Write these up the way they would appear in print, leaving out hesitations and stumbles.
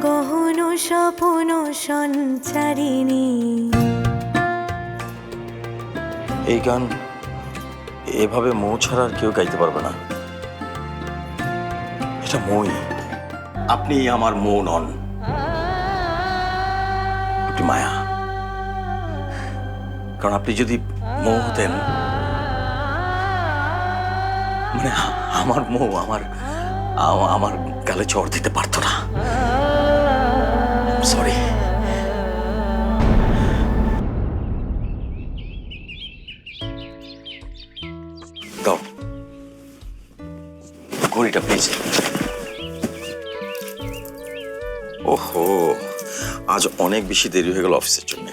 গহন স্বপন সঞ্চারিণী। এই গান এভাবে মৌ ছাড়া আর কেউ গাইতে পারবে না। এটা মই, আপনি আমার মৌ নন, আপনি মায়া। কারণ আপনি যদি মৌ হতেন, মানে আমার মৌ আমার গালে চড় দিতে পারতো না। সরি। দাও ঘড়িটা প্লিজ। ওহো, আজ অনেক বেশি দেরি হয়ে গেল অফিসের জন্য।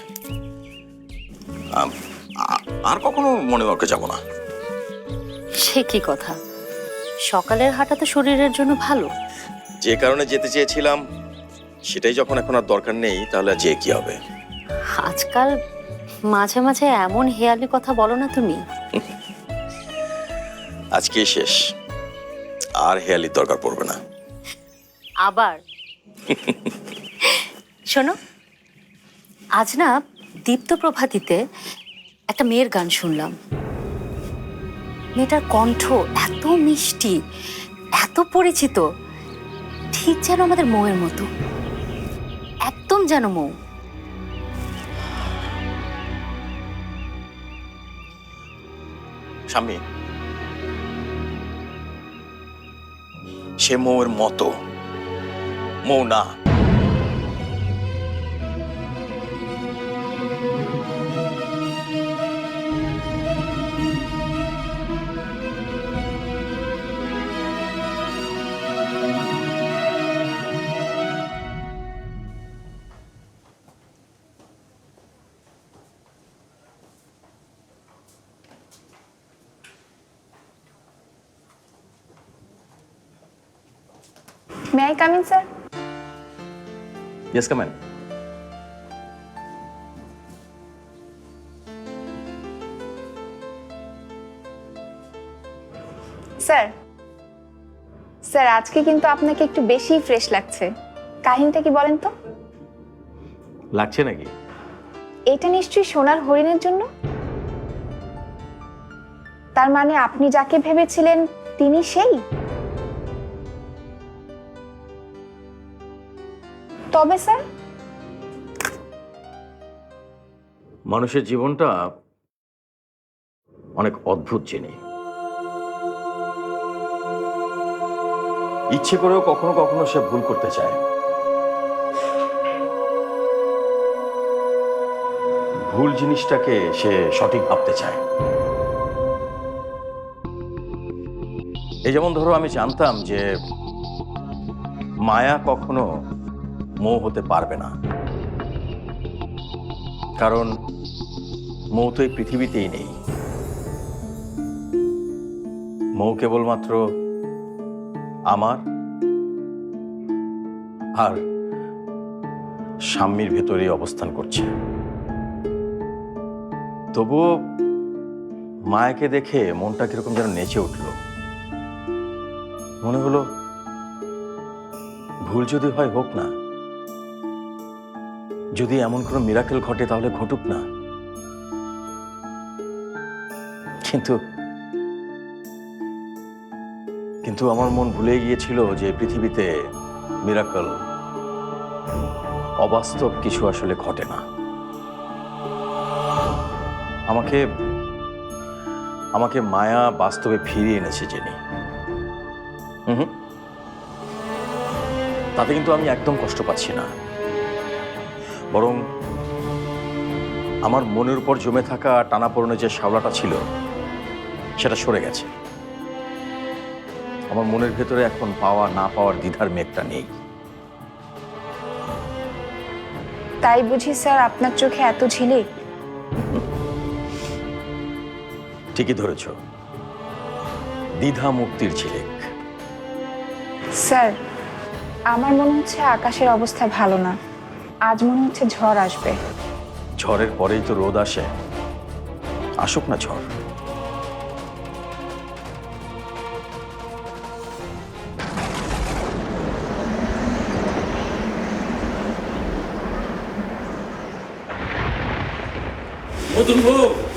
আর কখনো মনে ওয়ার্কে যাব না। সে কি কথা? সকালের হাঁটা তো শরীরের জন্য ভালো। যে কারণে যেতে চেয়েছিলাম সেটাই যখন এখন আর দরকার নেই, তাহলে আর যে কি হবে? আজকাল মাঝে মাঝে এমন হেয়ালি কথা বলো না তুমি। আজকে শেষ, আর হেয়ালির দরকার পড়বে না। আবার শোনো, আজ না দীপ্ত প্রভাতীতে একটা মেয়ের গান শুনলাম। মেয়েটার কণ্ঠ এত মিষ্টি, এত পরিচিত, ঠিক যেন আমাদের মৌয়ের মতো, একদম যেন মৌ। স্বামী, সে মৌয়ের মতো, মৌ না। May I come in, sir? Yes, come in. Sir, sir আজকে কিন্তু আপনাকে একটু বেশি ফ্রেশ লাগছে। কাহিনীটা কি বলেন তো? লাগছে নাকি? এটা নিশ্চয়ই সোনার হরিণের জন্য। তার মানে আপনি যাকে ভেবেছিলেন তিনি সেই? তবে স্যার, মানুষের জীবনটা অনেক অদ্ভুত জিনিস। ইচ্ছে করেও কখনো কখনো সে ভুল করতে চায়। ভুল জিনিসটাকে সে সঠিক ভাবতে চায়। এই যেমন ধরো, আমি জানতাম যে মায়া কখনো মৌ হতে পারবে না, কারণ মৌ তো এই পৃথিবীতেই নেই। মৌ কেবলমাত্র আমার আর স্বামীর ভেতরে অবস্থান করছে। তবুও মায়াকে দেখে মনটা কিরকম যেন নেচে উঠল। মনে হলো ভুল যদি হয় হোক না, যদি এমন কোনো মিরাকেল ঘটে তাহলে ঘটুক না। কিন্তু কিন্তু আমার মন ভুলে গিয়েছিল যে পৃথিবীতে মিরাকেল, অবাস্তব কিছু আসলে ঘটে না। আমাকে আমাকে মায়া বাস্তবে ফিরিয়ে এনেছে জেনে। তাতে কিন্তু আমি একদম কষ্ট পাচ্ছি না, বরং আমার মনের উপর জমে থাকা টানাপোড়েনের যে শ্যাওলাটা ছিল সেটা সরে গেছে। আমার মনের ভেতরে এখন পাওয়া না পাওয়ার দ্বিধার মেঘটা নেই। তাই বুঝি স্যার আপনার চোখে এত ঝিলিক? ঠিকই ধরেছ, দ্বিধা মুক্তির ঝিলিক। স্যার, আমার মনে হচ্ছে আকাশের অবস্থা ভালো না। আজ মনে হচ্ছে ঝড় আসবে। ঝড়ের পরেই তো রোদ আসে, আসুক না ঝড়। নতুন বউ